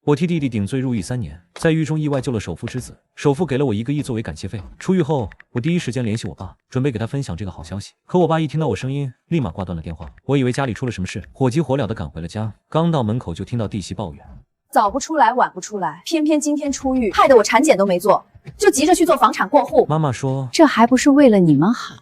我替弟弟顶罪入狱3年，在狱中意外救了首富之子，首富给了我1个亿作为感谢费。出狱后，我第一时间联系我爸，准备给他分享这个好消息。可我爸一听到我声音，立马挂断了电话。我以为家里出了什么事，火急火燎地赶回了家。刚到门口就听到弟媳抱怨：早不出来，晚不出来，偏偏今天出狱，害得我产检都没做，就急着去做房产过户。妈妈说，这还不是为了你们好？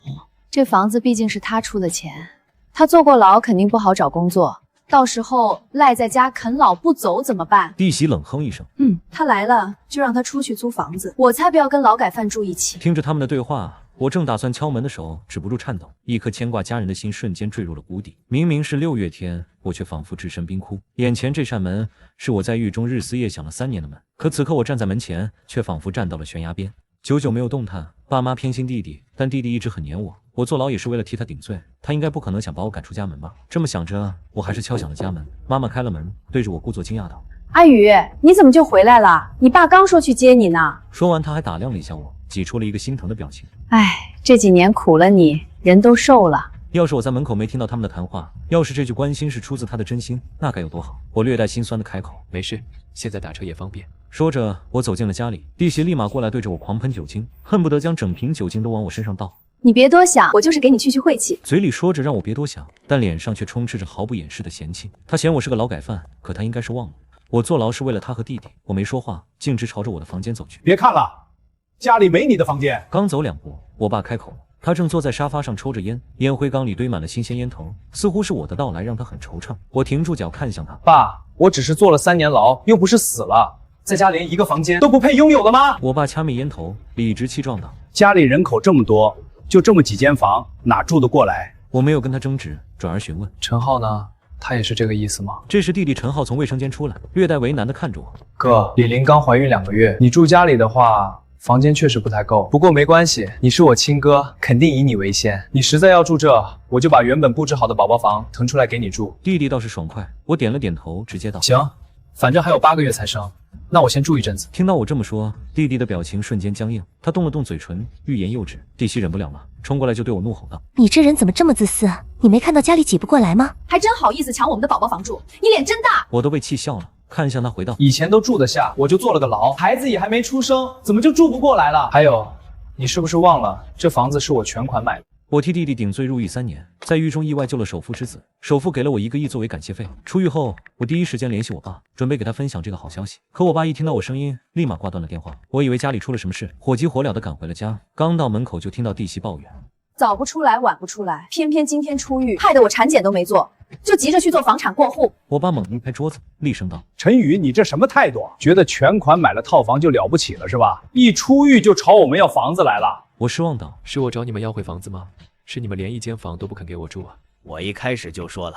这房子毕竟是他出的钱，他坐过牢，肯定不好找工作。到时候赖在家啃老不走怎么办？弟媳冷哼一声，他来了就让他出去租房子，我才不要跟劳改犯住一起。听着他们的对话，我正打算敲门的手止不住颤抖，一颗牵挂家人的心瞬间坠入了谷底。明明是6月天，我却仿佛置身冰窟。眼前这扇门是我在狱中日思夜想了3年的门，可此刻我站在门前，却仿佛站到了悬崖边。久久没有动弹，爸妈偏心弟弟，但弟弟一直很黏我。我坐牢也是为了替他顶罪，他应该不可能想把我赶出家门吧？这么想着，我还是敲响了家门。妈妈开了门，对着我故作惊讶道：“阿宇，你怎么就回来了？你爸刚说去接你呢。”说完，他还打量了一下我，挤出了一个心疼的表情。哎，这几年苦了你，人都瘦了。要是我在门口没听到他们的谈话，要是这句关心是出自他的真心，那该有多好。我略带心酸的开口：“没事，现在打车也方便。”说着，我走进了家里，弟媳立马过来对着我狂喷酒精，恨不得将整瓶酒精都往我身上倒。你别多想，我就是给你去晦气。嘴里说着让我别多想，但脸上却充斥着毫不掩饰的嫌弃。他嫌我是个劳改犯，可他应该是忘了，我坐牢是为了他和弟弟。我没说话，径直朝着我的房间走去。别看了，家里没你的房间。刚走2步，我爸开口了。他正坐在沙发上抽着烟，烟灰缸里堆满了新鲜烟头，似乎是我的到来让他很惆怅。我停住脚看向他，爸，我只是坐了3年牢，又不是死了，在家连一个房间都不配拥有了吗？我爸掐灭烟头，理直气壮道：“家里人口这么多，就这么几间房，哪住得过来？”我没有跟他争执，转而询问：“陈浩呢？他也是这个意思吗？”这时弟弟陈浩从卫生间出来，略带为难地看着我：“哥，李玲刚怀孕2个月，你住家里的话，房间确实不太够，不过没关系，你是我亲哥，肯定以你为先。你实在要住这，我就把原本布置好的宝宝房腾出来给你住。”弟弟倒是爽快，我点了点头，直接道：“行，反正还有8个月才生，那我先住一阵子。”听到我这么说，弟弟的表情瞬间僵硬，他动了动嘴唇，欲言又止。弟媳忍不了了，冲过来就对我怒吼道：“你这人怎么这么自私？你没看到家里挤不过来吗？还真好意思抢我们的宝宝房住，你脸真大！”我都被气笑了，看向他回道：“以前都住得下，我就坐了个牢，孩子也还没出生，怎么就住不过来了？还有，你是不是忘了，这房子是我全款买的？”我替弟弟顶罪入狱3年，在狱中意外救了首富之子，首富给了我1个亿作为感谢费。出狱后，我第一时间联系我爸，准备给他分享这个好消息。可我爸一听到我声音，立马挂断了电话。我以为家里出了什么事，火急火燎地赶回了家。刚到门口就听到弟媳抱怨：“早不出来，晚不出来，偏偏今天出狱，害得我产检都没做，就急着去做房产过户。”我爸猛一拍桌子，厉声道：“陈宇，你这什么态度？觉得全款买了套房就了不起了是吧？一出狱就朝我们要房子来了。”我失望道：“是我找你们要回房子吗？是你们连1间房都不肯给我住啊！”我一开始就说了，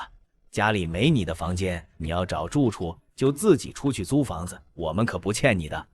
家里没你的房间，你要找住处就自己出去租房子，我们可不欠你的。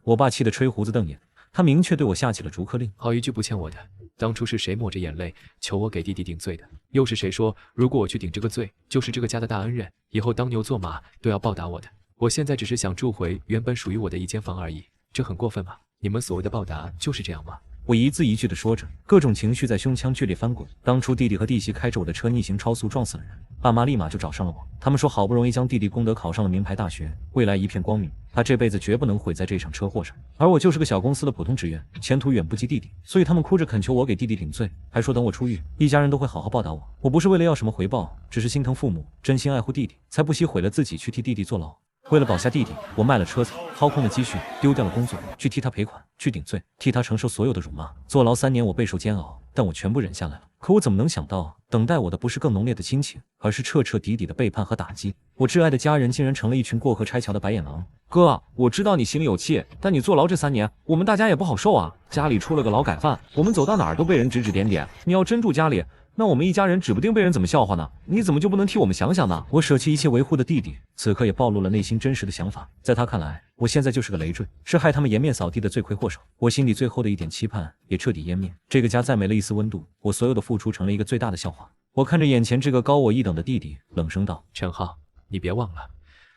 我爸气得吹胡子瞪眼，他明确对我下起了逐客令。好一句不欠我的，当初是谁抹着眼泪求我给弟弟顶罪的？又是谁说如果我去顶这个罪，就是这个家的大恩人，以后当牛做马都要报答我的？我现在只是想住回原本属于我的1间房而已，这很过分吗？你们所谓的报答就是这样吗？我一字一句地说着，各种情绪在胸腔剧烈翻滚。当初弟弟和弟媳开着我的车逆行超速撞死了人，爸妈立马就找上了我。他们说好不容易将弟弟供得考上了名牌大学，未来一片光明，他这辈子绝不能毁在这场车祸上。而我就是个小公司的普通职员，前途远不及弟弟，所以他们哭着恳求我给弟弟顶罪，还说等我出狱，一家人都会好好报答我。我不是为了要什么回报，只是心疼父母，真心爱护弟弟，才不惜毁了自己去替弟弟坐牢。为了保下弟弟，我卖了车子，掏空了积蓄，丢掉了工作，去替他赔款，去顶罪，替他承受所有的辱骂。坐牢3年，我备受煎熬，但我全部忍下来了。可我怎么能想到，等待我的不是更浓烈的亲情，而是彻彻底底的背叛和打击。我挚爱的家人竟然成了一群过河拆桥的白眼狼。哥，我知道你心里有气，但你坐牢这3年，我们大家也不好受啊。家里出了个劳改犯，我们走到哪儿都被人指指点点。你要真住家里，那我们一家人指不定被人怎么笑话呢？你怎么就不能替我们想想呢？我舍弃一切维护的弟弟，此刻也暴露了内心真实的想法。在他看来，我现在就是个累赘，是害他们颜面扫地的罪魁祸首。我心底最后的一点期盼也彻底湮灭。这个家再没了一丝温度，我所有的付出成了一个最大的笑话。我看着眼前这个高我一等的弟弟，冷声道：“陈浩，你别忘了，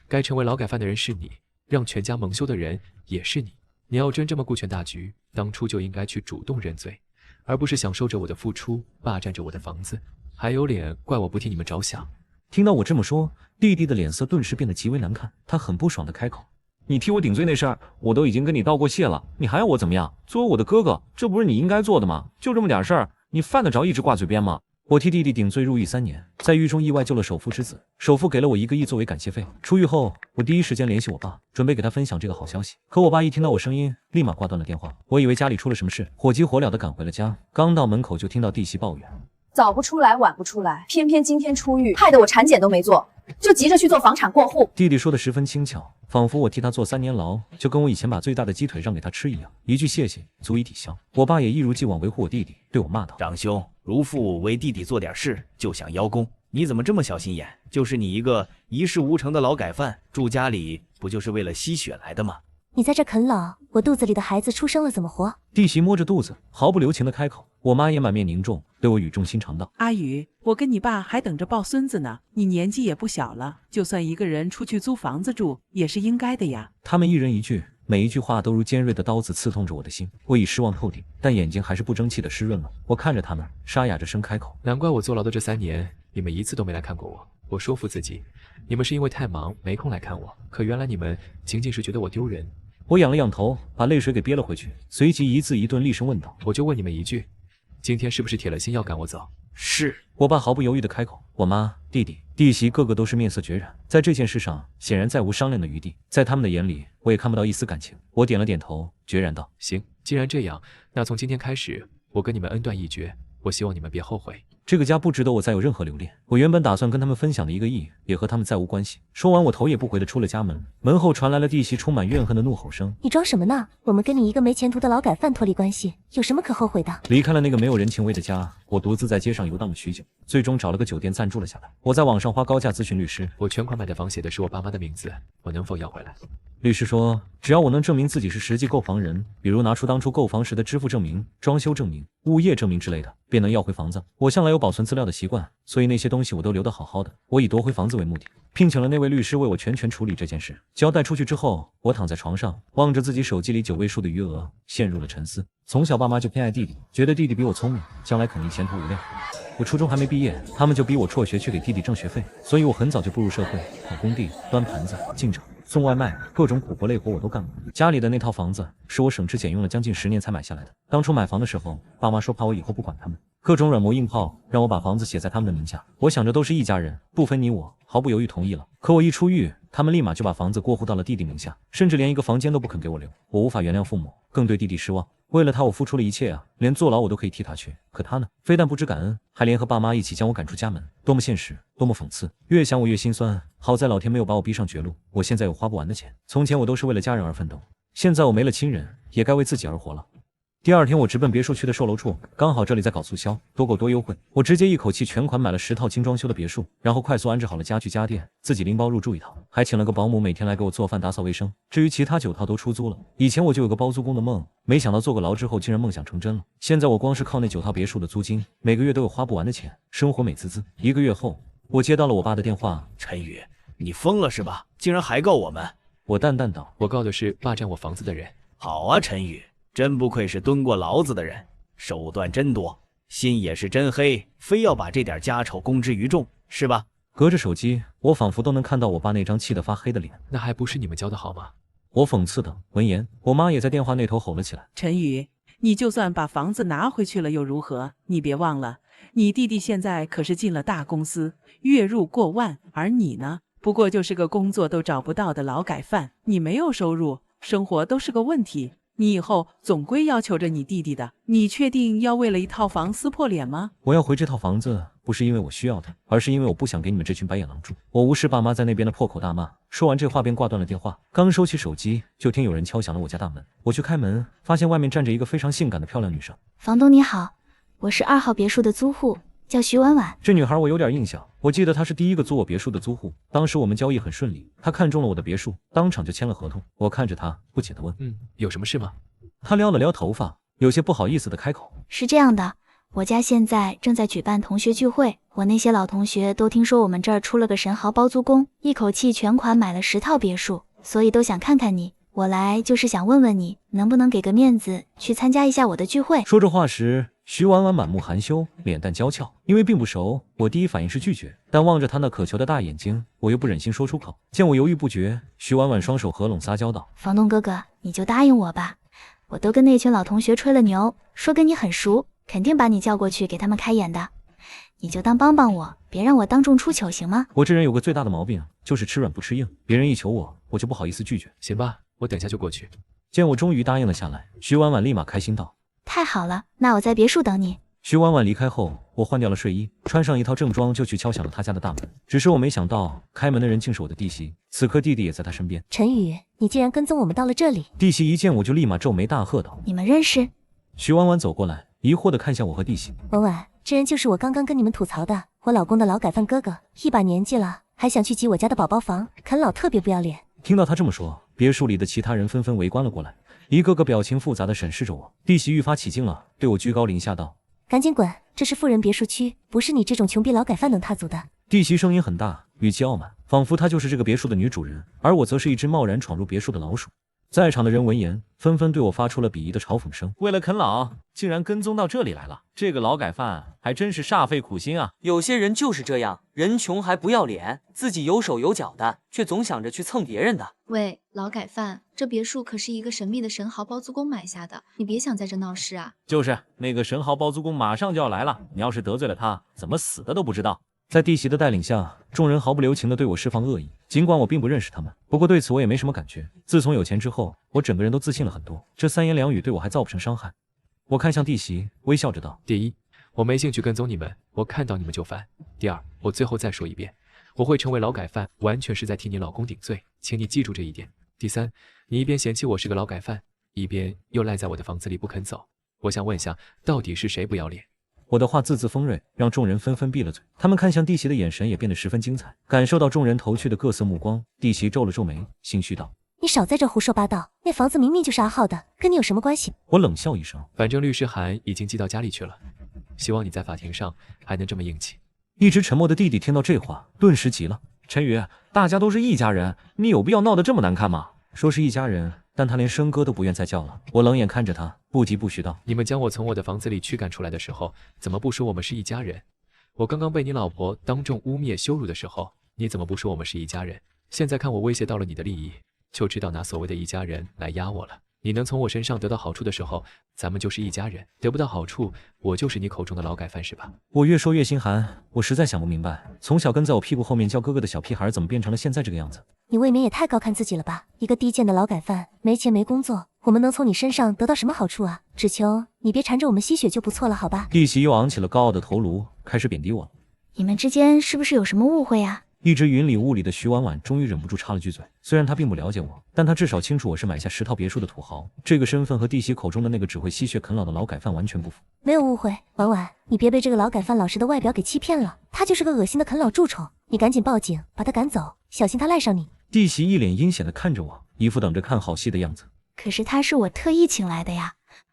该成为劳改犯的人是你，让全家蒙羞的人也是你。你要真这么顾全大局，当初就应该去主动认罪，而不是享受着我的付出，霸占着我的房子，还有脸怪我不替你们着想。”听到我这么说，弟弟的脸色顿时变得极为难看，他很不爽地开口：“你替我顶罪那事儿，我都已经跟你道过谢了，你还要我怎么样？作为我的哥哥，这不是你应该做的吗？就这么点事儿，你犯得着一直挂嘴边吗？我替弟弟顶罪入狱3年，在狱中意外救了首富之子，首富给了我1个亿作为感谢费。出狱后，我第一时间联系我爸，准备给他分享这个好消息。可我爸一听到我声音，立马挂断了电话。我以为家里出了什么事，火急火燎地赶回了家。刚到门口就听到弟媳抱怨：早不出来，晚不出来，偏偏今天出狱，害得我产检都没做，就急着去做房产过户。弟弟说的十分轻巧，仿佛我替他做3年牢，就跟我以前把最大的鸡腿让给他吃一样，一句谢谢足以抵消。我爸也一如既往维护我弟弟，对我骂道：长兄，如父为弟弟做点事就想邀功，你怎么这么小心眼？就是你一个一事无成的劳改犯，住家里不就是为了吸血来的吗？你在这啃老，我肚子里的孩子出生了怎么活？弟媳摸着肚子，毫不留情地开口。我妈也满面凝重，对我语重心长道：阿宇，我跟你爸还等着抱孙子呢，你年纪也不小了，就算一个人出去租房子住，也是应该的呀。他们一人一句，每一句话都如尖锐的刀子刺痛着我的心。我已失望透顶，但眼睛还是不争气的湿润了。我看着他们，沙哑着声开口：难怪我坐牢的这3年，你们一次都没来看过我。我说服自己，你们是因为太忙没空来看我，可原来你们仅仅是觉得我丢人。我仰了仰头，把泪水给憋了回去，随即一字一顿厉声问道：我就问你们一句，今天是不是铁了心要赶我走？是。我爸毫不犹豫地开口。我妈、弟弟、弟媳个个都是面色决然，在这件事上显然再无商量的余地。在他们的眼里，我也看不到一丝感情。我点了点头，决然道：行，既然这样，那从今天开始，我跟你们恩断义绝。我希望你们别后悔。这个家不值得我再有任何留恋。我原本打算跟他们分享的1个亿，也和他们再无关系。说完，我头也不回地出了家门。门后传来了弟媳充满怨恨的怒吼声：你装什么呢？我们跟你一个没前途的劳改犯脱离关系，有什么可后悔的？离开了那个没有人情味的家，我独自在街上游荡了许久，最终找了个酒店暂住了下来。我在网上花高价咨询律师，我全款买的房写的是我爸妈的名字，我能否要回来？律师说，只要我能证明自己是实际购房人，比如拿出当初购房时的支付证明、装修证明、物业证明之类的，便能要回房子。我向来有保存资料的习惯，所以那些东西我都留得好好的。我以夺回房子为目的，聘请了那位律师为我全权处理这件事。交代出去之后，我躺在床上，望着自己手机里9位数的余额，陷入了沉思。从小爸妈就偏爱弟弟，觉得弟弟比我聪明，将来肯定前途无量。我初中还没毕业，他们就逼我辍学去给弟弟挣学费，所以我很早就步入社会，跑工地、端盘子、进厂、送外卖，各种苦活累活我都干过。家里的那套房子是我省吃俭用了将近10年才买下来的。当初买房的时候，爸妈说怕我以后不管他们，各种软磨硬泡，让我把房子写在他们的名下。我想着都是一家人，不分你我，毫不犹豫同意了。可我一出狱，他们立马就把房子过户到了弟弟名下，甚至连一个房间都不肯给我留。我无法原谅父母，更对弟弟失望。为了他，我付出了一切啊，连坐牢我都可以替他去。可他呢，非但不知感恩，还联合爸妈一起将我赶出家门。多么现实，多么讽刺！越想我越心酸。好在老天没有把我逼上绝路，我现在有花不完的钱。从前我都是为了家人而奋斗，现在我没了亲人，也该为自己而活了。第2天，我直奔别墅区的售楼处，刚好这里在搞促销，多购多优惠。我直接一口气全款买了10套精装修的别墅，然后快速安置好了家具家电，自己拎包入住一套，还请了个保姆每天来给我做饭打扫卫生。至于其他9套都出租了。以前我就有个包租公的梦，没想到坐个牢之后竟然梦想成真了。现在我光是靠那9套别墅的租金，每个月都有花不完的钱，生活美滋滋。1个月后，我接到了我爸的电话：陈宇，你疯了是吧？竟然还告我们！我淡淡道：我告的是霸占我房子的人。好啊，陈宇，真不愧是蹲过牢子的人，手段真多，心也是真黑，非要把这点家丑公之于众，是吧？隔着手机，我仿佛都能看到我爸那张气得发黑的脸。那还不是你们教的好吗？我讽刺的。闻言，我妈也在电话那头吼了起来：陈宇，你就算把房子拿回去了又如何？你别忘了，你弟弟现在可是进了大公司，月入过万，而你呢，不过就是个工作都找不到的劳改犯。你没有收入，生活都是个问题。你以后总归要求着你弟弟的，你确定要为了一套房撕破脸吗？我要回这套房子，不是因为我需要它，而是因为我不想给你们这群白眼狼住。我无视爸妈在那边的破口大骂，说完这话便挂断了电话。刚收起手机，就听有人敲响了我家大门。我去开门，发现外面站着一个非常性感的漂亮女生。房东你好，我是2号别墅的租户，叫徐婉婉。这女孩我有点印象，我记得她是第1个租我别墅的租户。当时我们交易很顺利，她看中了我的别墅，当场就签了合同。我看着她，不解地问：有什么事吗？她撩了撩头发，有些不好意思地开口：是这样的，我家现在正在举办同学聚会，我那些老同学都听说我们这儿出了个神豪包租公，一口气全款买了10套别墅，所以都想看看你。我来就是想问问你，能不能给个面子去参加一下我的聚会？说这话时，徐婉婉满目含羞，脸蛋娇俏。因为并不熟，我第一反应是拒绝，但望着她那渴求的大眼睛，我又不忍心说出口。见我犹豫不决，徐婉婉双手合拢撒娇道：“房东哥哥，你就答应我吧，我都跟那群老同学吹了牛，说跟你很熟，肯定把你叫过去给他们开眼的。你就当帮帮我，别让我当众出糗，行吗？”我这人有个最大的毛病，就是吃软不吃硬。别人一求我，我就不好意思拒绝。行吧，我等下就过去。见我终于答应了下来，徐婉婉立马开心道：“太好了，那我在别墅等你。”徐婉婉离开后，我换掉了睡衣，穿上一套正装就去敲响了她家的大门。只是我没想到，开门的人竟是我的弟媳。此刻弟弟也在她身边。陈宇，你竟然跟踪我们到了这里！弟媳一见我就立马皱眉大喝道：“你们认识？”徐婉婉走过来，疑惑地看向我和弟媳。婉婉，这人就是我刚刚跟你们吐槽的我老公的劳改犯哥哥，一把年纪了，还想去挤我家的宝宝房，啃老特别不要脸。听到他这么说，别墅里的其他人纷纷围观了过来，一个个表情复杂地审视着我。弟媳愈发起劲了，对我居高临下道：“赶紧滚！这是富人别墅区，不是你这种穷逼劳改犯能踏足的。”弟媳声音很大，语气傲慢，仿佛她就是这个别墅的女主人，而我则是一只贸然闯入别墅的老鼠。在场的人闻言，纷纷对我发出了鄙夷的嘲讽声。为了啃老，竟然跟踪到这里来了，这个劳改犯还真是煞费苦心啊！有些人就是这样，人穷还不要脸，自己有手有脚的，却总想着去蹭别人的。喂，劳改犯，这别墅可是一个神秘的神豪包租公买下的，你别想在这闹事啊！就是那个神豪包租公马上就要来了，你要是得罪了他，怎么死的都不知道。在弟媳的带领下，众人毫不留情地对我释放恶意。尽管我并不认识他们，不过对此我也没什么感觉。自从有钱之后，我整个人都自信了很多，这三言两语对我还造不成伤害。我看向弟媳，微笑着道：“第一，我没兴趣跟踪你们，我看到你们就烦。第二，我最后再说一遍，我会成为劳改犯，完全是在替你老公顶罪，请你记住这一点。第三，你一边嫌弃我是个劳改犯，一边又赖在我的房子里不肯走。我想问下，到底是谁不要脸？”我的话字字锋锐，让众人纷纷闭了嘴。他们看向弟媳的眼神也变得十分精彩。感受到众人投去的各色目光，弟媳皱了皱眉，心虚道：“你少在这胡说八道，那房子明明就是阿浩的，跟你有什么关系？”我冷笑一声，反正律师函已经寄到家里去了，希望你在法庭上还能这么硬气。一直沉默的弟弟听到这话，顿时急了：“陈宇，大家都是一家人，你有必要闹得这么难看吗？”说是一家人，但他连生哥都不愿再叫了。我冷眼看着他，不疾不徐道：“你们将我从我的房子里驱赶出来的时候，怎么不说我们是一家人？我刚刚被你老婆当众污蔑羞辱的时候，你怎么不说我们是一家人？现在看我威胁到了你的利益，就知道拿所谓的一家人来压我了。你能从我身上得到好处的时候，咱们就是一家人；得不到好处，我就是你口中的劳改犯，是吧？”我越说越心寒，我实在想不明白，从小跟在我屁股后面叫哥哥的小屁孩，怎么变成了现在这个样子？你未免也太高看自己了吧！一个低贱的劳改犯，没钱没工作，我们能从你身上得到什么好处啊？只求你别缠着我们吸血就不错了，好吧？弟媳又昂起了高傲的头颅，开始贬低我了。你们之间是不是有什么误会啊？一直云里雾里的徐婉婉终于忍不住插了句嘴。虽然她并不了解我，但她至少清楚我是买下10套别墅的土豪。这个身份和弟媳口中的那个只会吸血啃老的劳改犯完全不符。没有误会，婉婉，你别被这个劳改犯老实的外表给欺骗了，他就是个恶心的啃老蛀虫。你赶紧报警，把他赶走，小心他赖上你。弟媳一脸阴险的看着我，一副等着看好戏的样子。可是他是我特意请来的呀。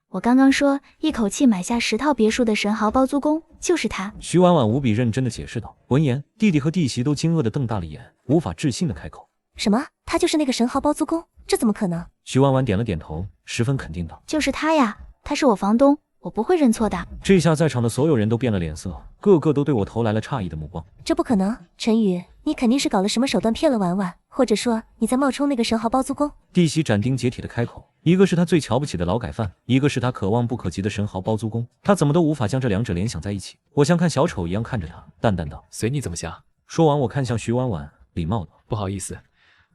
我刚刚说一口气买下10套别墅的神豪包租公就是他。徐婉婉无比认真的解释道。闻言，弟弟和弟媳都惊愕的瞪大了眼，无法置信的开口：“什么？他就是那个神豪包租公？这怎么可能？”徐婉婉点了点头，十分肯定道：“就是他呀，他是我房东，我不会认错的。”这下在场的所有人都变了脸色，个个都对我投来了诧异的目光。这不可能，陈宇，你肯定是搞了什么手段骗了婉婉，或者说你在冒充那个神豪包租公。弟媳斩钉截铁的开口，一个是他最瞧不起的劳改犯，一个是他可望不可及的神豪包租公，他怎么都无法将这两者联想在一起。我像看小丑一样看着他，淡淡道：“随你怎么想。”说完，我看向徐婉婉，礼貌道：“不好意思，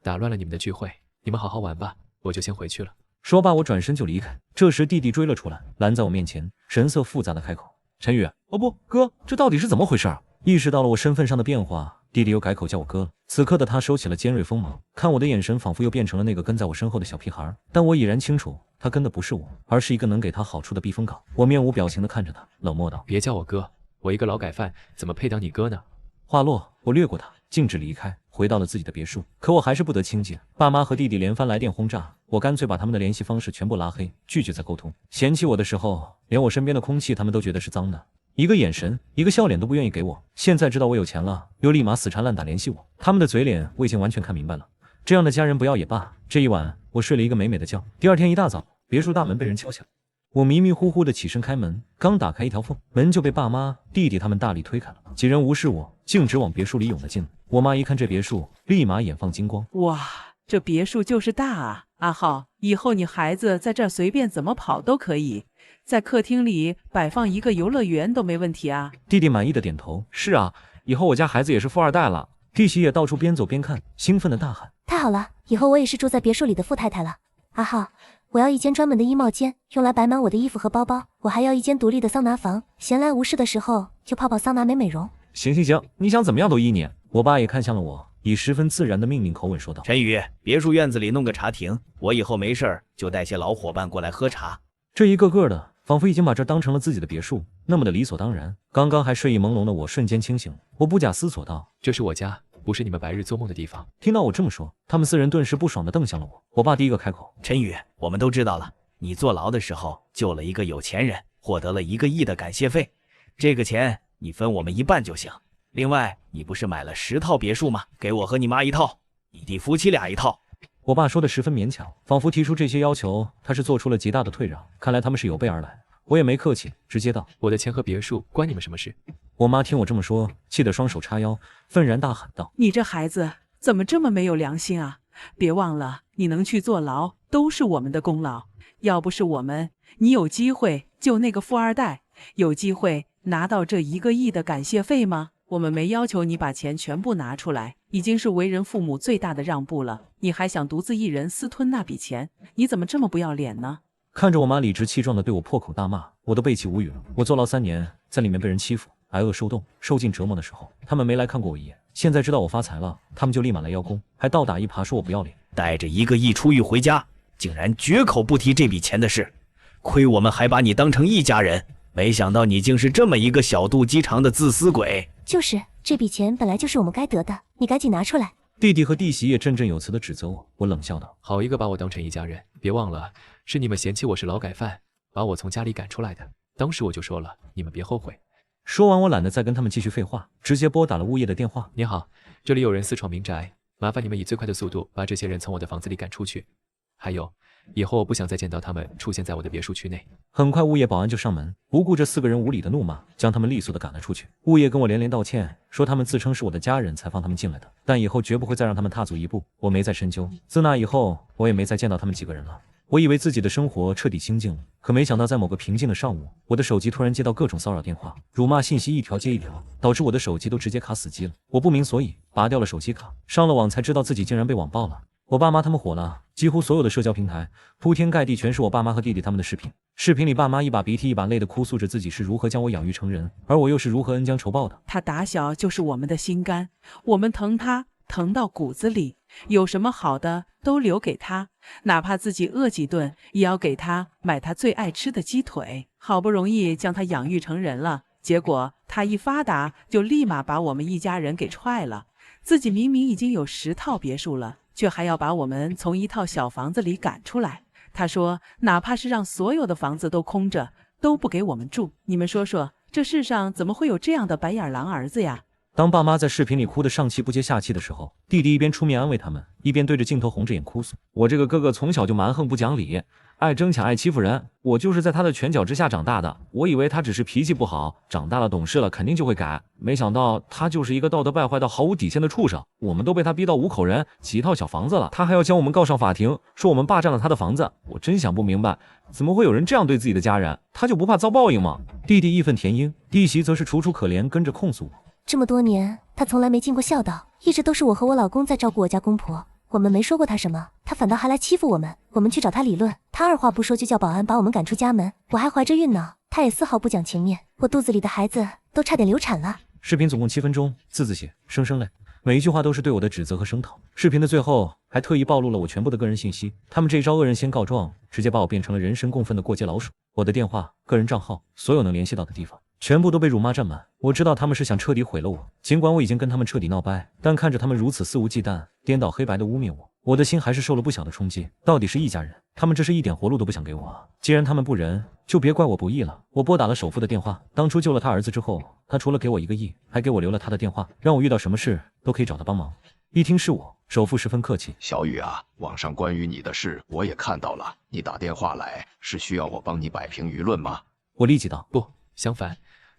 打乱了你们的聚会，你们好好玩吧，我就先回去了。”说罢，我转身就离开。这时，弟弟追了出来，拦在我面前，神色复杂的开口：“陈宇，哦不，哥，这到底是怎么回事啊？”意识到了我身份上的变化，弟弟又改口叫我哥了。此刻的他收起了尖锐锋芒，看我的眼神仿佛又变成了那个跟在我身后的小屁孩。但我已然清楚，他跟的不是我，而是一个能给他好处的避风港。我面无表情地看着他，冷漠道：“别叫我哥，我一个劳改犯怎么配当你哥呢？”话落，我掠过他，径直离开，回到了自己的别墅。可我还是不得清静，爸妈和弟弟连番来电轰炸，我干脆把他们的联系方式全部拉黑，拒绝再沟通。嫌弃我的时候，连我身边的空气他们都觉得是脏的。一个眼神，一个笑脸都不愿意给我。现在知道我有钱了，又立马死缠烂打联系我。他们的嘴脸我已经完全看明白了。这样的家人不要也罢。这一晚我睡了一个美美的觉。第二天一大早，别墅大门被人敲响。我迷迷糊糊的起身开门，刚打开一条缝，门就被爸妈、弟弟他们大力推开了。几人无视我，径直往别墅里涌了进来。我妈一看这别墅，立马眼放金光。哇，这别墅就是大啊！阿浩，以后你孩子在这儿随便怎么跑都可以，在客厅里摆放一个游乐园都没问题啊。弟弟满意的点头。是啊，以后我家孩子也是富二代了。弟媳也到处边走边看，兴奋的大喊：太好了，以后我也是住在别墅里的富太太了。阿浩，我要一间专门的衣帽间，用来摆满我的衣服和包包。我还要一间独立的桑拿房，闲来无事的时候就泡泡桑拿美容。行，你想怎么样都依你。我爸也看向了我，以十分自然的命令口吻说道：陈宇，别墅院子里弄个茶亭，我以后没事儿就带些老伙伴过来喝茶。这一个个的仿佛已经把这当成了自己的别墅，那么的理所当然。刚刚还睡意朦胧的我瞬间清醒，我不假思索道：这是我家，不是你们白日做梦的地方。听到我这么说，他们四人顿时不爽地瞪向了我。我爸第一个开口：陈宇，我们都知道了，你坐牢的时候救了一个有钱人，获得了1个亿的感谢费，这个钱你分我们1半就行。另外，你不是买了10套别墅吗？给我和你妈1套，你弟夫妻俩1套。我爸说的十分勉强，仿佛提出这些要求，他是做出了极大的退让。看来他们是有备而来。我也没客气，直接道：我的钱和别墅关你们什么事？我妈听我这么说，气得双手叉腰，愤然大喊道：你这孩子怎么这么没有良心啊！别忘了，你能去坐牢都是我们的功劳。要不是我们，你有机会救那个富二代，有机会拿到这1个亿的感谢费吗？我们没要求你把钱全部拿出来，已经是为人父母最大的让步了。你还想独自一人私吞那笔钱，你怎么这么不要脸呢？看着我妈理直气壮地对我破口大骂，我都背弃无语了。我坐牢3年，在里面被人欺负，挨饿受冻，受尽折磨的时候，他们没来看过我一眼。现在知道我发财了，他们就立马来邀功，还倒打一耙说我不要脸。带着1个亿出狱回家，竟然绝口不提这笔钱的事，亏我们还把你当成一家人，没想到你竟是这么一个小肚鸡肠的自私鬼。就是这笔钱本来就是我们该得的，你赶紧拿出来。弟弟和弟媳也振振有词地指责我，我冷笑道：好一个把我当成一家人，别忘了是你们嫌弃我是劳改犯，把我从家里赶出来的。当时我就说了，你们别后悔。说完我懒得再跟他们继续废话，直接拨打了物业的电话。你好，这里有人私闯民宅，麻烦你们以最快的速度把这些人从我的房子里赶出去。还有，以后我不想再见到他们出现在我的别墅区内。很快物业保安就上门，不顾这4个人无理的怒骂，将他们利索地赶了出去。物业跟我连连道歉，说他们自称是我的家人才放他们进来的，但以后绝不会再让他们踏足一步。我没再深究，自那以后我也没再见到他们几个人了。我以为自己的生活彻底清静了，可没想到在某个平静的上午，我的手机突然接到各种骚扰电话，辱骂信息一条接一条，导致我的手机都直接卡死机了。我不明所以，拔掉了手机卡，上了网才知道自己竟然被网暴了。我爸妈他们火了，几乎所有的社交平台铺天盖地全是我爸妈和弟弟他们的视频。视频里爸妈一把鼻涕一把泪的哭诉着自己是如何将我养育成人，而我又是如何恩将仇报的。他打小就是我们的心肝，我们疼他疼到骨子里，有什么好的都留给他，哪怕自己饿几顿也要给他买他最爱吃的鸡腿。好不容易将他养育成人了，结果他一发达就立马把我们一家人给踹了。自己明明已经有10套别墅了，却还要把我们从一套小房子里赶出来。他说哪怕是让所有的房子都空着，都不给我们住。你们说说，这世上怎么会有这样的白眼狼儿子呀？当爸妈在视频里哭得上气不接下气的时候，弟弟一边出面安慰他们，一边对着镜头红着眼哭诉：我这个哥哥从小就蛮横不讲理，爱争抢爱欺负人，我就是在他的拳脚之下长大的。我以为他只是脾气不好，长大了懂事了肯定就会改，没想到他就是一个道德败坏到毫无底线的畜生。我们都被他逼到5口人几套小房子了，他还要将我们告上法庭，说我们霸占了他的房子。我真想不明白，怎么会有人这样对自己的家人？他就不怕遭报应吗？弟弟义愤填膺，弟媳则是楚楚可怜，跟着控诉我。这么多年，他从来没尽过孝道，一直都是我和我老公在照顾我家公婆。我们没说过他什么，他反倒还来欺负我们。我们去找他理论，他二话不说就叫保安把我们赶出家门。我还怀着孕呢，他也丝毫不讲情面。我肚子里的孩子都差点流产了。视频总共7分钟，字字血，声声泪，每一句话都是对我的指责和声讨。视频的最后还特意暴露了我全部的个人信息。他们这一招恶人先告状，直接把我变成了人神共愤的过街老鼠。我的电话、个人账号，所有能联系到的地方，全部都被辱骂占满。我知道他们是想彻底毁了我，尽管我已经跟他们彻底闹掰，但看着他们如此肆无忌惮、颠倒黑白的污蔑我，我的心还是受了不小的冲击。到底是一家人，他们这是一点活路都不想给我啊！既然他们不仁，就别怪我不义了。我拨打了首富的电话，当初救了他儿子之后，他除了给我1个亿，还给我留了他的电话，让我遇到什么事都可以找他帮忙。一听是我，首富十分客气：“小雨啊，网上关于你的事我也看到了，你打电话来是需要我帮你摆平舆论吗？”我立即道：“不，相反，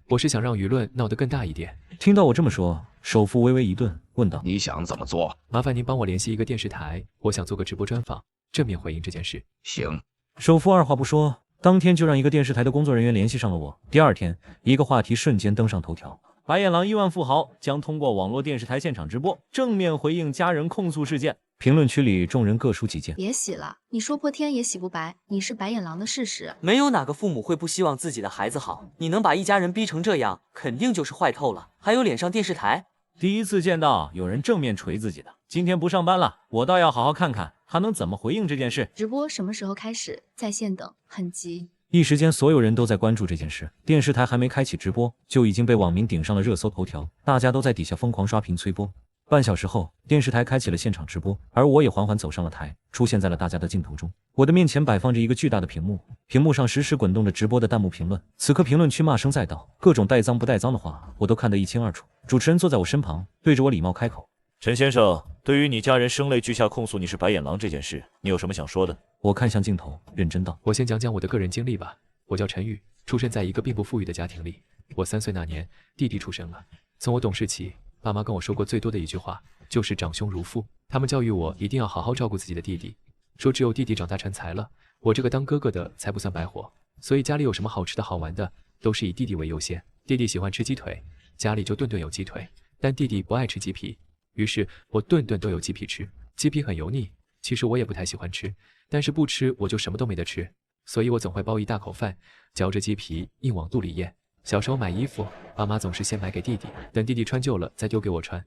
我是想让舆论闹得更大一点。”听到我这么说，首富微微一顿，问道：“你想怎么做？”麻烦您帮我联系一个电视台，我想做个直播专访，正面回应这件事。行。首富二话不说，当天就让一个电视台的工作人员联系上了我。第二天，一个话题瞬间登上头条：白眼狼亿万富豪将通过网络电视台现场直播，正面回应家人控诉事件。评论区里众人各抒己见。别洗了，你说破天也洗不白，你是白眼狼的事实。没有哪个父母会不希望自己的孩子好，你能把一家人逼成这样，肯定就是坏透了。还有脸上电视台？第一次见到有人正面锤自己的。今天不上班了，我倒要好好看看他能怎么回应这件事。直播什么时候开始？在线等，很急。一时间，所有人都在关注这件事。电视台还没开启直播，就已经被网民顶上了热搜头条，大家都在底下疯狂刷屏催播。半小时后，电视台开启了现场直播，而我也缓缓走上了台，出现在了大家的镜头中。我的面前摆放着一个巨大的屏幕，屏幕上实时滚动着直播的弹幕评论。此刻评论区骂声载道，各种带脏不带脏的话我都看得一清二楚。主持人坐在我身旁，对着我礼貌开口：“陈先生，对于你家人声泪俱下控诉你是白眼狼这件事，你有什么想说的？”我看向镜头，认真道：“我先讲讲我的个人经历吧。我叫陈宇，出生在一个并不富裕的家庭里。我3岁那年，弟弟出生了。从我懂事起，爸妈跟我说过最多的一句话就是长兄如父。他们教育我一定要好好照顾自己的弟弟，说只有弟弟长大成才了，我这个当哥哥的才不算白活。所以家里有什么好吃的好玩的，都是以弟弟为优先。弟弟喜欢吃鸡腿，家里就顿顿有鸡腿，但弟弟不爱吃鸡皮，于是我顿顿都有鸡皮吃。鸡皮很油腻，其实我也不太喜欢吃，但是不吃我就什么都没得吃，所以我总会包一大口饭，嚼着鸡皮硬往肚里咽。小时候买衣服，爸妈总是先买给弟弟，等弟弟穿旧了再丢给我穿，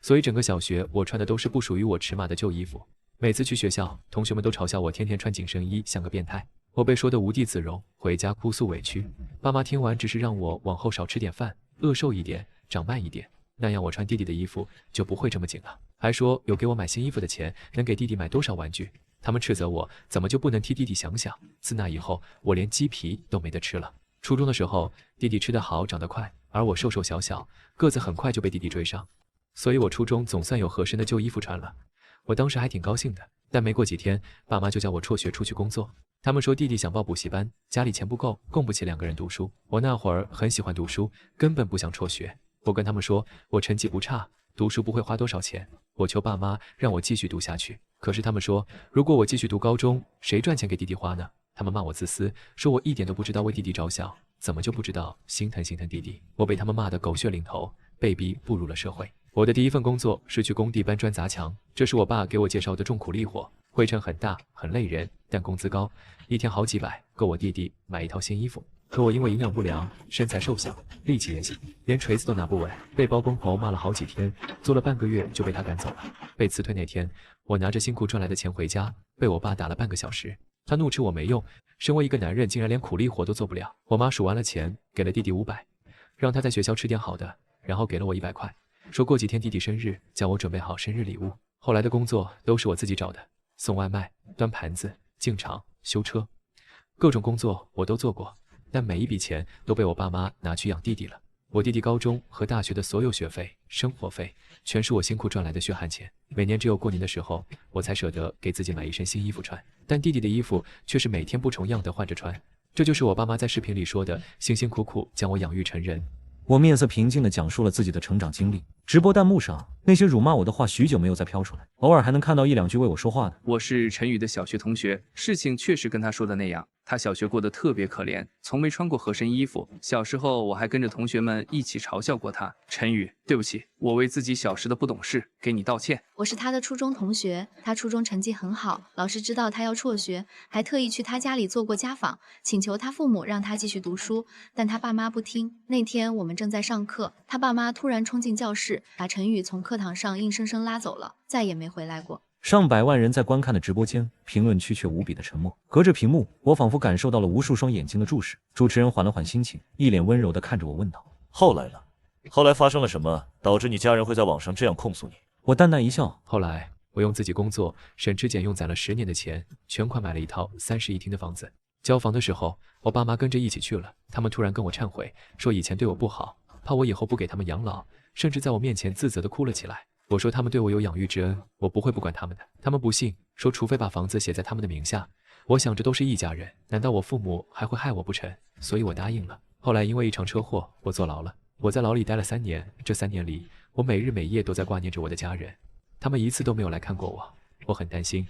所以整个小学我穿的都是不属于我尺码的旧衣服。每次去学校，同学们都嘲笑我天天穿紧身衣像个变态，我被说得无地自容，回家哭诉委屈。爸妈听完只是让我往后少吃点饭，饿瘦一点，长慢一点，那样我穿弟弟的衣服就不会这么紧了。还说有给我买新衣服的钱能给弟弟买多少玩具。他们斥责我怎么就不能替弟弟想想。自那以后，我连鸡皮都没得吃了。初中的时候，弟弟吃得好，长得快，而我瘦瘦小小，个子很快就被弟弟追上，所以我初中总算有合身的旧衣服穿了。我当时还挺高兴的，但没过几天，爸妈就叫我辍学出去工作。他们说弟弟想报补习班，家里钱不够，供不起2个人读书。我那会儿很喜欢读书，根本不想辍学。我跟他们说我成绩不差，读书不会花多少钱，我求爸妈让我继续读下去。可是他们说，如果我继续读高中，谁赚钱给弟弟花呢？他们骂我自私，说我一点都不知道为弟弟着想，怎么就不知道心疼弟弟？我被他们骂得狗血淋头，被逼步入了社会。我的第一份工作是去工地搬砖砸墙，这是我爸给我介绍的重苦力活，灰尘很大，很累人，但工资高，一天好几百，够我弟弟买一套新衣服。可我因为营养不良，身材瘦小，力气也小，连锤子都拿不稳，被包工头骂了好几天，做了半个月就被他赶走了。被辞退那天，我拿着辛苦赚来的钱回家，被我爸打了半个小时。他怒斥我没用，身为一个男人竟然连苦力活都做不了。我妈数完了钱，给了弟弟500，让他在学校吃点好的，然后给了我100块，说过几天弟弟生日，叫我准备好生日礼物。后来的工作都是我自己找的，送外卖、端盘子、进厂、修车，各种工作我都做过，但每一笔钱都被我爸妈拿去养弟弟了。我弟弟高中和大学的所有学费、生活费，全是我辛苦赚来的血汗钱。每年只有过年的时候，我才舍得给自己买一身新衣服穿，但弟弟的衣服却是每天不重样的换着穿。这就是我爸妈在视频里说的辛辛苦苦将我养育成人。我面色平静地讲述了自己的成长经历。直播弹幕上那些辱骂我的话许久没有再飘出来，偶尔还能看到1、2句为我说话的。我是陈宇的小学同学，事情确实跟他说的那样，他小学过得特别可怜，从没穿过合身衣服。小时候我还跟着同学们一起嘲笑过他。陈宇，对不起，我为自己小时的不懂事给你道歉。我是他的初中同学，他初中成绩很好，老师知道他要辍学，还特意去他家里做过家访，请求他父母让他继续读书，但他爸妈不听。那天我们正在上课，他爸妈突然冲进教室，把陈宇从课堂上硬生生拉走了，再也没回来过。上百万人在观看的直播间，评论区却无比的沉默。隔着屏幕，我仿佛感受到了无数双眼睛的注视。主持人缓了缓心情，一脸温柔地看着我问道：“后来呢？后来发生了什么，导致你家人会在网上这样控诉你？”我淡淡一笑：“后来我用自己工作省吃俭用攒了10年的钱，全款买了一套30一厅的房子。交房的时候，我爸妈跟着一起去了，他们突然跟我忏悔，说以前对我不好，怕我以后不给他们养老，甚至在我面前自责地哭了起来。我说他们对我有养育之恩，我不会不管他们的。他们不信，说除非把房子写在他们的名下。我想着都是一家人，难道我父母还会害我不成？所以我答应了。后来因为一场车祸，我坐牢了。我在牢里待了3年，这3年里，我每日每夜都在挂念着我的家人，他们一次都没有来看过我。我很担心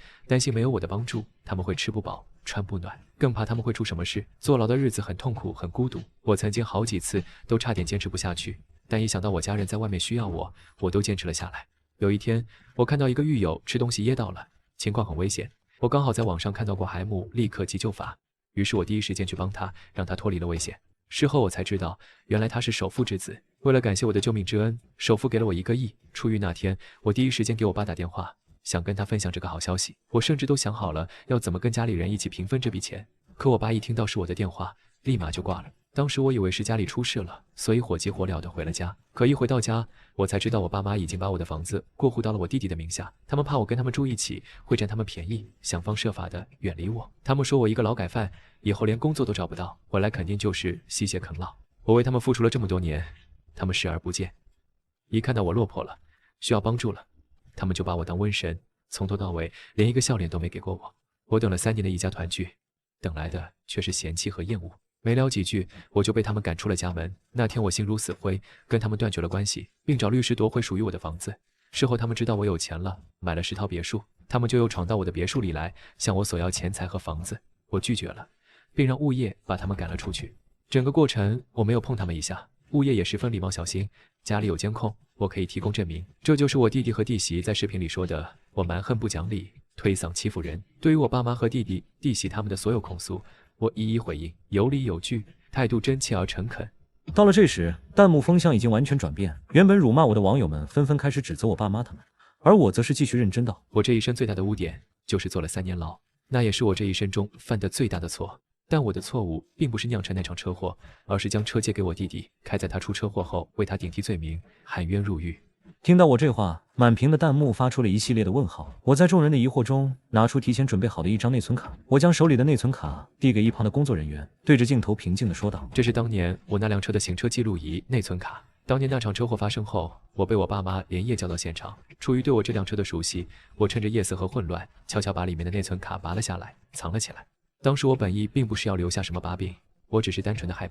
没有我的帮助，他们会吃不饱穿不暖，更怕他们会出什么事。坐牢的日子很痛苦很孤独，我曾经好几次都差点坚持不下去，但一想到我家人在外面需要我，我都坚持了下来。有一天，我看到一个狱友吃东西噎到了，情况很危险。我刚好在网上看到过海姆立刻急救法，于是我第一时间去帮他，让他脱离了危险。事后我才知道，原来他是首富之子。为了感谢我的救命之恩，首富给了我1个亿。出狱那天，我第一时间给我爸打电话，想跟他分享这个好消息。我甚至都想好了要怎么跟家里人一起平分这笔钱。可我爸一听到是我的电话，立马就挂了。当时我以为是家里出事了，所以火急火燎地回了家。可一回到家，我才知道我爸妈已经把我的房子过户到了我弟弟的名下。他们怕我跟他们住一起会占他们便宜，想方设法地远离我。他们说我一个劳改犯，以后连工作都找不到，回来肯定就是吸血啃老。我为他们付出了这么多年，他们视而不见。一看到我落魄了，需要帮助了，他们就把我当瘟神，从头到尾连一个笑脸都没给过我。我等了3年的一家团聚，等来的却是嫌弃和厌恶。没聊几句，我就被他们赶出了家门。那天我心如死灰，跟他们断绝了关系，并找律师夺回属于我的房子。事后他们知道我有钱了，买了10套别墅，他们就又闯到我的别墅里来，向我索要钱财和房子。我拒绝了，并让物业把他们赶了出去。整个过程我没有碰他们一下，物业也十分礼貌小心，家里有监控，我可以提供证明。这就是我弟弟和弟媳在视频里说的，我蛮横不讲理，推搡欺负人。对于我爸妈和弟弟、弟媳他们的所有控诉，我一一回应，有理有据，态度真切而诚恳。到了这时，弹幕风向已经完全转变，原本辱骂我的网友们纷纷开始指责我爸妈他们，而我则是继续认真道：我这一生最大的污点就是坐了3年牢，那也是我这一生中犯的最大的错。但我的错误并不是酿成那场车祸，而是将车借给我弟弟，开在他出车祸后为他顶替罪名，含冤入狱。听到我这话，满屏的弹幕发出了一系列的问号。我在众人的疑惑中拿出提前准备好的一张内存卡，我将手里的内存卡递给一旁的工作人员，对着镜头平静地说道：这是当年我那辆车的行车记录仪内存卡。当年那场车祸发生后，我被我爸妈连夜叫到现场。出于对我这辆车的熟悉，我趁着夜色和混乱，悄悄把里面的内存卡拔了下来，藏了起来。当时我本意并不是要留下什么把柄，我只是单纯的害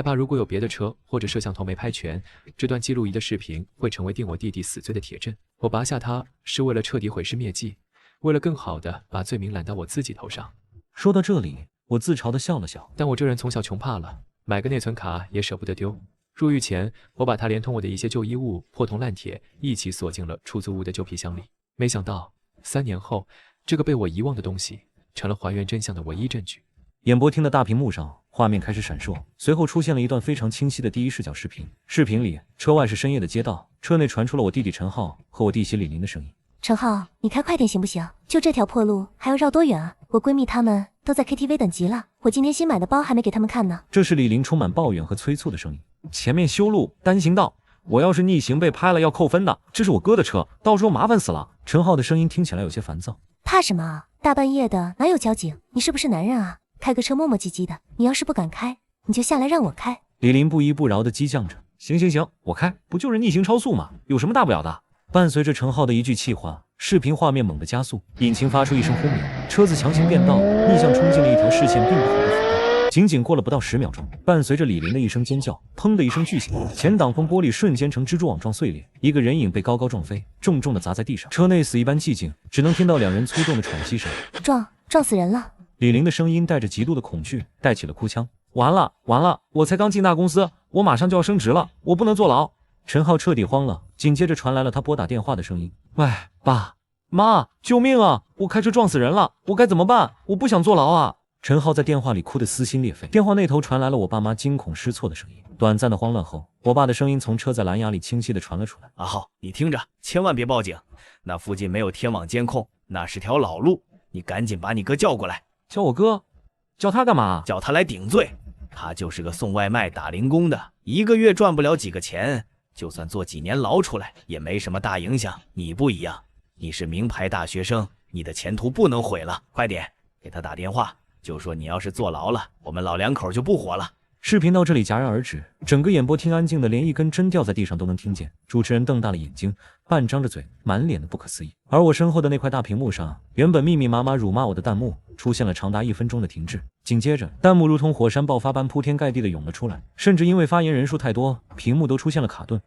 怕如果有别的车或者摄像头没拍全，这段记录仪的视频会成为定我弟弟死罪的铁证。我拔下它是为了彻底毁尸灭迹，为了更好的把罪名揽到我自己头上。说到这里，我自嘲地笑了笑。但我这人从小穷怕了，买个内存卡也舍不得丢。入狱前，我把它连同我的一些旧衣物、破铜烂铁一起锁进了出租屋的旧皮箱里。没想到3年后，这个被我遗忘的东西成了还原真相的唯一证据。演播厅的大屏幕上，画面开始闪烁，随后出现了一段非常清晰的第一视角视频。视频里，车外是深夜的街道，车内传出了我弟弟陈浩和我弟媳李琳的声音。陈浩，你开快点行不行？就这条破路，还要绕多远啊？我闺蜜她们都在 KTV 等急了，我今天新买的包还没给他们看呢。这是李琳充满抱怨和催促的声音。前面修路，单行道，我要是逆行被拍了要扣分的，这是我哥的车，到时候麻烦死了。陈浩的声音听起来有些烦躁。怕什么啊？大半夜的哪有交警？你是不是男人啊？开个车磨磨唧唧的，你要是不敢开，你就下来让我开。李琳不依不饶地激将着。行，我开，不就是逆行超速吗？有什么大不了的？伴随着陈浩的一句气话，视频画面猛地加速，引擎发出一声轰鸣，车子强行变道，逆向冲进了一条视线并不好的辅道。仅仅过了不到10秒钟，伴随着李琳的一声尖叫，砰的一声巨响，前挡风玻璃瞬间呈蜘蛛网状碎裂，一个人影被高高撞飞，重重地砸在地上。车内死一般寂静，只能听到2人粗重的喘息声。撞死人了！李琳的声音带着极度的恐惧，带起了哭腔。完了，我才刚进大公司，我马上就要升职了，我不能坐牢。陈浩彻底慌了，紧接着传来了他拨打电话的声音。喂，爸妈，救命啊！我开车撞死人了，我该怎么办？我不想坐牢啊！陈浩在电话里哭得撕心裂肺。电话那头传来了我爸妈惊恐失措的声音。短暂的慌乱后，我爸的声音从车载蓝牙里清晰地传了出来。阿浩，你听着，千万别报警，那附近没有天网监控，那是条老路，你赶紧把你哥叫过来。叫我哥？叫他干嘛？叫他来顶罪。他就是个送外卖打零工的，1个月赚不了几个钱，就算坐几年牢出来也没什么大影响。你不一样，你是名牌大学生，你的前途不能毁了。快点给他打电话，就说你要是坐牢了，我们老两口就不活了。视频到这里戛然而止，整个演播厅安静的连一根针掉在地上都能听见。主持人瞪大了眼睛，半张着嘴，满脸的不可思议。而我身后的那块大屏幕上，原本密密麻麻辱骂我的弹幕出现了长达1分钟的停滞，紧接着弹幕如同火山爆发般铺天盖地的涌了出来，甚至因为发言人数太多，屏幕都出现了卡顿。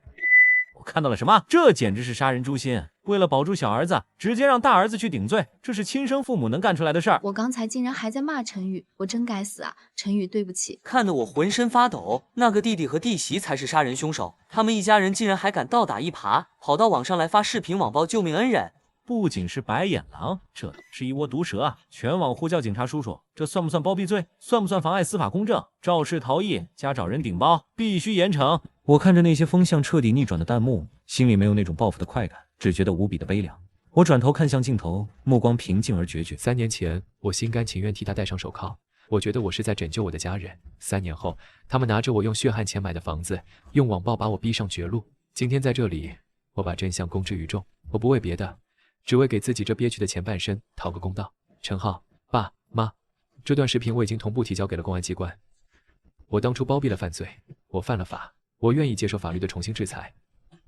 我看到了什么？这简直是杀人诛心！为了保住小儿子，直接让大儿子去顶罪，这是亲生父母能干出来的事儿。我刚才竟然还在骂陈宇，我真该死啊！陈宇，对不起。看得我浑身发抖，那个弟弟和弟媳才是杀人凶手，他们一家人竟然还敢倒打一耙，跑到网上来发视频网暴救命恩人。不仅是白眼狼，这是一窝毒蛇啊！全网呼叫警察叔叔，这算不算包庇罪？算不算妨碍司法公正？肇事逃逸加找人顶包，必须严惩！我看着那些风向彻底逆转的弹幕，心里没有那种报复的快感，只觉得无比的悲凉。我转头看向镜头，目光平静而决绝。3年前，我心甘情愿替他戴上手铐，我觉得我是在拯救我的家人。3年后，他们拿着我用血汗钱买的房子，用网暴把我逼上绝路。今天在这里，我把真相公之于众，我不为别的，只为给自己这憋屈的前半生讨个公道。陈浩，爸妈，这段视频我已经同步提交给了公安机关。我当初包庇了犯罪，我犯了法，我愿意接受法律的重新制裁，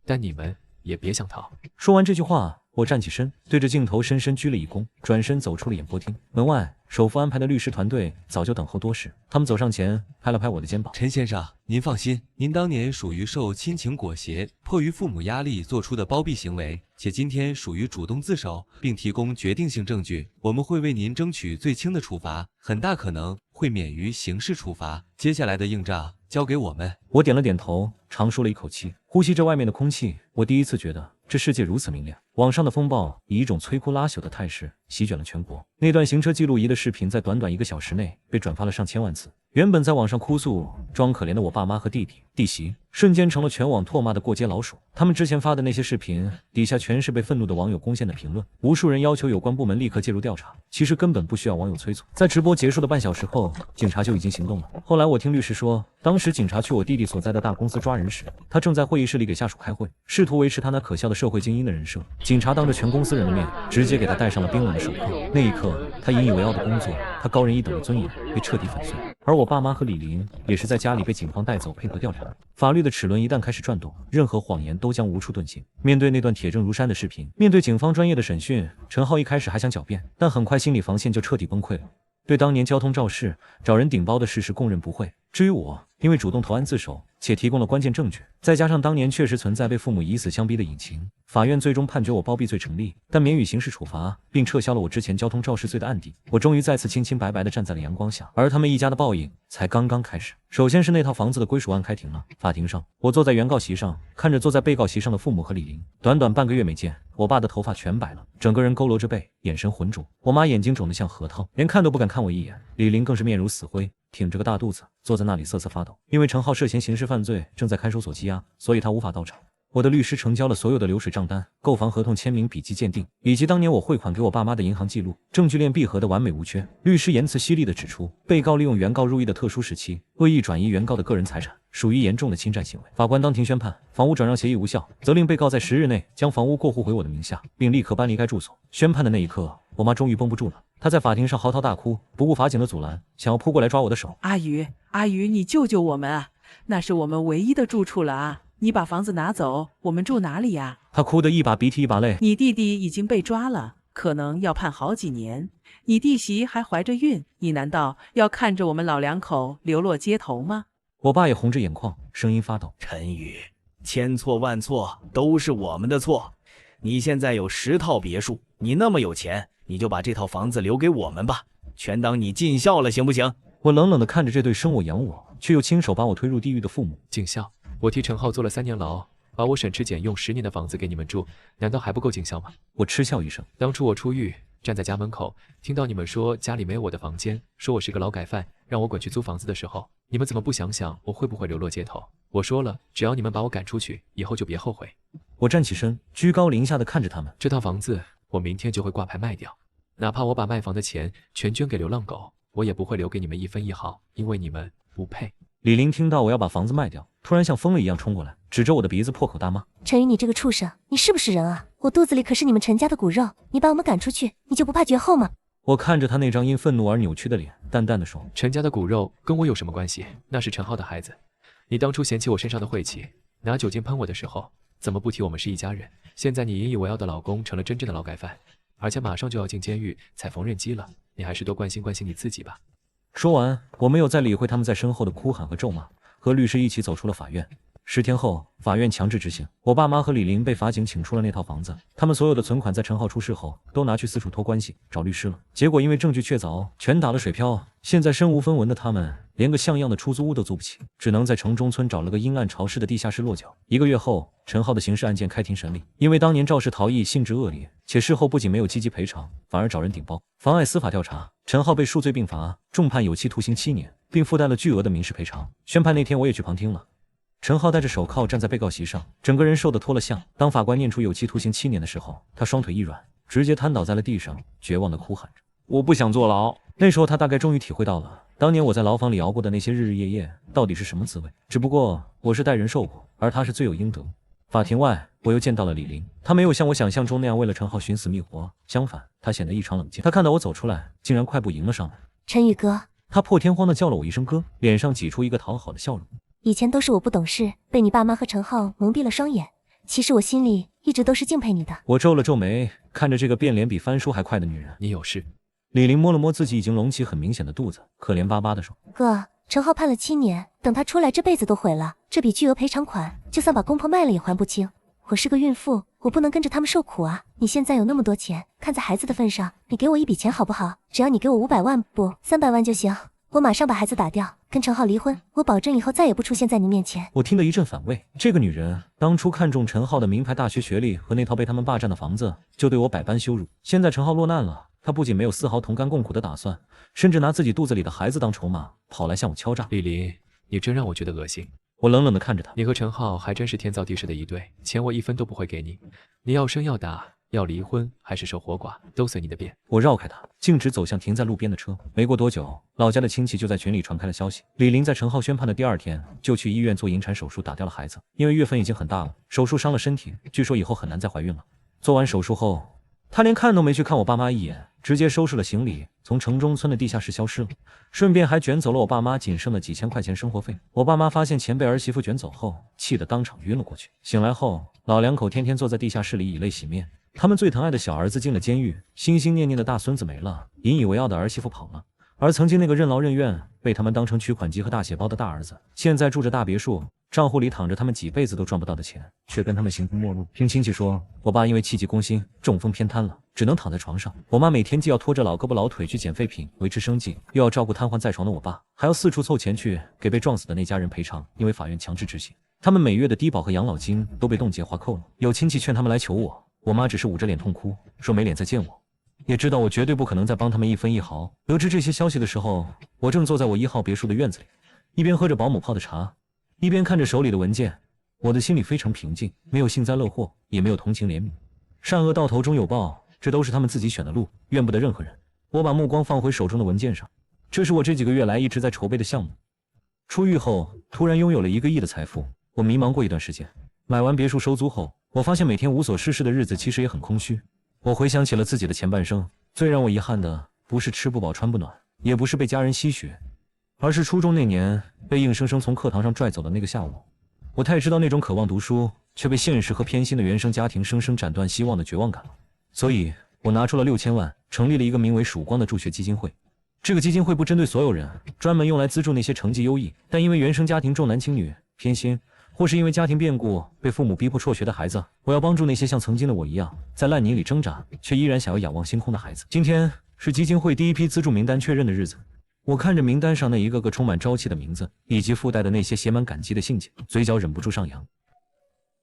但你们也别想逃。说完这句话，我站起身，对着镜头深深鞠了一躬，转身走出了演播厅。门外，首富安排的律师团队早就等候多时，他们走上前，拍了拍我的肩膀：“陈先生，您放心，您当年属于受亲情裹挟，迫于父母压力做出的包庇行为，且今天属于主动自首，并提供决定性证据，我们会为您争取最轻的处罚，很大可能会免于刑事处罚。接下来的硬仗交给我们。”我点了点头，长舒了一口气，呼吸着外面的空气，我第一次觉得这世界如此明亮。网上的风暴以一种摧枯拉朽的态势席卷了全国。那段行车记录仪的视频在短短1个小时内被转发了上千万次。原本在网上哭诉装可怜的我爸妈和弟弟弟媳，瞬间成了全网唾骂的过街老鼠。他们之前发的那些视频底下全是被愤怒的网友攻陷的评论，无数人要求有关部门立刻介入调查。其实根本不需要网友催促，在直播结束的半小时后，警察就已经行动了。后来我听律师说，当时警察去我弟弟所在的大公司抓人时，他正在会议室里给下属开会，试图维持他那可笑的社会精英的人设。警察当着全公司人的面，直接给他戴上了冰冷的手铐。那一刻，他引以为傲的工作，他高人一等的尊严被彻底粉碎。而我爸妈和李玲也是在家里被警方带走配合调查。法律的齿轮一旦开始转动，任何谎言都将无处遁形。面对那段铁证如山的视频，面对警方专业的审讯，陈浩一开始还想狡辩，但很快心理防线就彻底崩溃了。对当年交通肇事找人顶包的事实供认不讳。至于我，因为主动投案自首且提供了关键证据，再加上当年确实存在被父母以死相逼的隐情，法院最终判决我包庇罪成立，但免予刑事处罚，并撤销了我之前交通肇事罪的案底。我终于再次清清白白地站在了阳光下，而他们一家的报应才刚刚开始。首先是那套房子的归属案开庭了。法庭上，我坐在原告席上，看着坐在被告席上的父母和李玲。短短半个月没见，我爸的头发全白了，整个人佝偻着背，眼神浑浊。我妈眼睛肿得像核桃，连看都不敢看我一眼。李玲更是面如死灰，挺着个大肚子，坐在那里瑟瑟发抖。因为陈浩涉嫌刑事犯罪，正在看守所羁押，所以他无法到场。我的律师呈交了所有的流水账单、购房合同签名、笔记鉴定，以及当年我汇款给我爸妈的银行记录，证据链闭合的完美无缺。律师言辞犀利地指出，被告利用原告入狱的特殊时期，恶意转移原告的个人财产，属于严重的侵占行为。法官当庭宣判，房屋转让协议无效，责令被告在10日内将房屋过户回我的名下，并立刻搬离该住所。宣判的那一刻，我妈终于绷不住了，她在法庭上嚎啕大哭，不顾法警的阻拦，想要扑过来抓我的手。阿宇，你救救我们啊！那是我们唯一的住处了啊！你把房子拿走，我们住哪里呀？她哭得一把鼻涕一把泪。你弟弟已经被抓了，可能要判好几年。你弟媳还怀着孕，你难道要看着我们老两口流落街头吗？我爸也红着眼眶，声音发抖。陈宇，千错万错都是我们的错。你现在有10套别墅，你那么有钱，你就把这套房子留给我们吧，全当你尽孝了，行不行？我冷冷地看着这对生我养我，却又亲手把我推入地狱的父母。尽孝？我替陈浩坐了3年牢，把我省吃俭用10年的房子给你们住，难道还不够尽孝吗？我嗤笑一声。当初我出狱，站在家门口，听到你们说家里没有我的房间，说我是个劳改犯，让我滚去租房子的时候，你们怎么不想想我会不会流落街头？我说了，只要你们把我赶出去，以后就别后悔。我站起身，居高临下地看着他们。这套房子我明天就会挂牌卖掉，哪怕我把卖房的钱全捐给流浪狗，我也不会留给你们1分1毫，因为你们不配。李玲听到我要把房子卖掉，突然像疯了一样冲过来，指着我的鼻子破口大骂：“陈宇，你这个畜生，你是不是人啊？我肚子里可是你们陈家的骨肉，你把我们赶出去，你就不怕绝后吗？”我看着他那张因愤怒而扭曲的脸，淡淡的说：“陈家的骨肉跟我有什么关系？那是陈浩的孩子。你当初嫌弃我身上的晦气，拿酒精喷我的时候，怎么不提我们是一家人？现在你引以为傲的老公成了真正的劳改犯，而且马上就要进监狱踩缝纫机了，你还是多关心关心你自己吧。”说完，我没有再理会他们在身后的哭喊和咒骂，和律师一起走出了法院。10天后，法院强制执行，我爸妈和李林被法警请出了那套房子。他们所有的存款在陈浩出事后都拿去四处托关系找律师了，结果因为证据确凿，全打了水漂。现在身无分文的他们连个像样的出租屋都租不起，只能在城中村找了个阴暗潮湿的地下室落脚。1个月后，陈浩的刑事案件开庭审理，因为当年肇事逃逸性质恶劣，且事后不仅没有积极赔偿，反而找人顶包，妨碍司法调查。陈浩被数罪并罚，重判有期徒刑7年，并附带了巨额的民事赔偿。宣判那天我也去旁听了。陈浩戴着手铐站在被告席上，整个人瘦得脱了相。当法官念出有期徒刑7年的时候，他双腿一软，直接瘫倒在了地上，绝望地哭喊着：“我不想坐牢。”那时候他大概终于体会到了当年我在牢房里熬过的那些日日夜夜到底是什么滋味。只不过我是代人受苦，而他是罪有应得。法庭外，我又见到了李林，他没有像我想象中那样为了陈浩寻死觅活，相反，他显得异常冷静。他看到我走出来，竟然快步迎了上来。陈宇哥，他破天荒地叫了我一声哥，脸上挤出一个讨好的笑容。以前都是我不懂事，被你爸妈和陈浩蒙蔽了双眼。其实我心里一直都是敬佩你的。我皱了皱眉，看着这个变脸比翻书还快的女人。你有事？李林摸了摸自己已经隆起很明显的肚子，可怜巴巴地说：“哥，陈浩判了7年，等他出来这辈子都毁了。这笔巨额赔偿款，就算把公婆卖了也还不清。我是个孕妇，我不能跟着他们受苦啊。你现在有那么多钱，看在孩子的份上，你给我一笔钱好不好？只要你给我500万不300万就行。我马上把孩子打掉，跟陈浩离婚，我保证以后再也不出现在你面前。”我听得一阵反胃，这个女人当初看中陈浩的名牌大学学历和那套被他们霸占的房子，就对我百般羞辱。现在陈浩落难了，她不仅没有丝毫同甘共苦的打算，甚至拿自己肚子里的孩子当筹码，跑来向我敲诈。李林，你真让我觉得恶心。我冷冷地看着他，你和陈浩还真是天造地设的一对，钱我1分都不会给你，你要生要打，要离婚还是守活寡，都随你的便。我绕开他，径直走向停在路边的车。没过多久，老家的亲戚就在群里传开了消息，李林在陈浩宣判的第2天就去医院做引产手术，打掉了孩子。因为月份已经很大了，手术伤了身体，据说以后很难再怀孕了。做完手术后，他连看都没去看我爸妈一眼，直接收拾了行李，从城中村的地下室消失了，顺便还卷走了我爸妈仅剩的几千块钱生活费。我爸妈发现钱被儿媳妇卷走后，气得当场晕了过去。醒来后，老两口天天坐在地下室里以泪洗面。他们最疼爱的小儿子进了监狱，心心念念的大孙子没了，引以为傲的儿媳妇跑了，而曾经那个任劳任怨被他们当成取款机和大血包的大儿子，现在住着大别墅，账户里躺着他们几辈子都赚不到的钱，却跟他们形同陌路。听亲戚说，我爸因为气急攻心，中风偏瘫了，只能躺在床上。我妈每天既要拖着老胳膊老腿去捡废品维持生计，又要照顾瘫痪在床的我爸，还要四处凑钱去给被撞死的那家人赔偿。因为法院强制执行，他们每月的低保和养老金都被冻结划扣了。有亲戚劝他们来求我妈只是捂着脸痛哭，说没脸再见我，也知道我绝对不可能再帮他们一分一毫。得知这些消息的时候，我正坐在我1号别墅的院子里，一边喝着保姆泡的茶，一边看着手里的文件。我的心里非常平静，没有幸灾乐祸，也没有同情怜悯。善恶到头终有报，这都是他们自己选的路，怨不得任何人。我把目光放回手中的文件上，这是我这几个月来一直在筹备的项目。出狱后突然拥有了1个亿的财富，我迷茫过一段时间。买完别墅收租后，我发现每天无所事事的日子其实也很空虚。我回想起了自己的前半生，最让我遗憾的不是吃不饱穿不暖，也不是被家人吸血，而是初中那年被硬生生从课堂上拽走的那个下午。我太知道那种渴望读书却被现实和偏心的原生家庭生生斩断希望的绝望感了，所以我拿出了6000万，成立了一个名为曙光的助学基金会。这个基金会不针对所有人，专门用来资助那些成绩优异但因为原生家庭重男轻女、偏心，或是因为家庭变故被父母逼迫辍学的孩子。我要帮助那些像曾经的我一样在烂泥里挣扎却依然想要仰望星空的孩子。今天是基金会第1批资助名单确认的日子，我看着名单上那一个个充满朝气的名字，以及附带的那些写满感激的信件，嘴角忍不住上扬。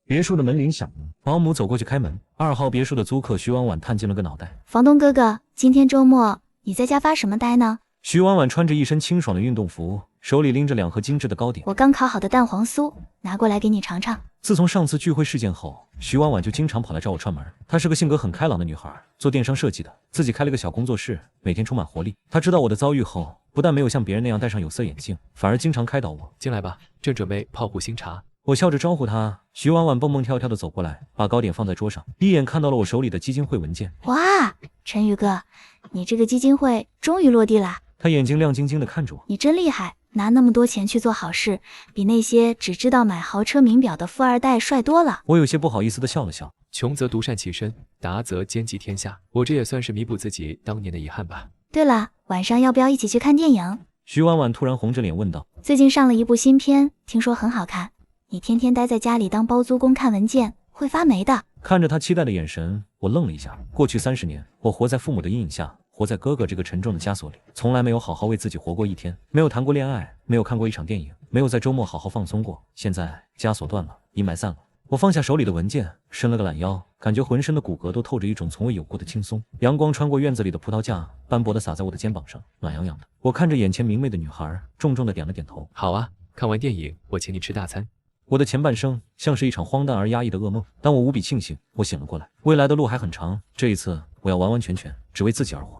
别墅的门铃响了，保姆走过去开门。2号别墅的租客徐婉婉探进了个脑袋。房东哥哥，今天周末你在家发什么呆呢？徐婉婉穿着一身清爽的运动服，手里拎着2盒精致的糕点。我刚烤好的蛋黄酥，拿过来给你尝尝。自从上次聚会事件后，徐婉婉就经常跑来找我串门。她是个性格很开朗的女孩，做电商设计的，自己开了个小工作室，每天充满活力。她知道我的遭遇后，不但没有像别人那样戴上有色眼镜，反而经常开导我。进来吧，正准备泡壶新茶。我笑着招呼他，徐婉婉蹦蹦跳跳的走过来，把糕点放在桌上，一眼看到了我手里的基金会文件。哇，陈宇哥，你这个基金会终于落地啦！他眼睛亮晶晶的看着我，你真厉害，拿那么多钱去做好事，比那些只知道买豪车名表的富二代帅多了。我有些不好意思的笑了笑。穷则独善其身，达则兼济天下。我这也算是弥补自己当年的遗憾吧。对了，晚上要不要一起去看电影？徐婉婉突然红着脸问道。最近上了一部新片，听说很好看。你天天待在家里当包租公看文件，会发霉的。看着他期待的眼神，我愣了一下。过去30年，我活在父母的阴影下，活在哥哥这个沉重的枷锁里，从来没有好好为自己活过一天，没有谈过恋爱，没有看过一场电影，没有在周末好好放松过。现在枷锁断了，阴霾散了，我放下手里的文件，伸了个懒腰，感觉浑身的骨骼都透着一种从未有过的轻松。阳光穿过院子里的葡萄架，斑驳地洒在我的肩膀上，暖洋洋的。我看着眼前明媚的女孩，重重地点了点头。好啊，看完电影我请你吃大餐。我的前半生像是一场荒诞而压抑的噩梦，但我无比庆幸我醒了过来。未来的路还很长，这一次我要完完全全只为自己而活。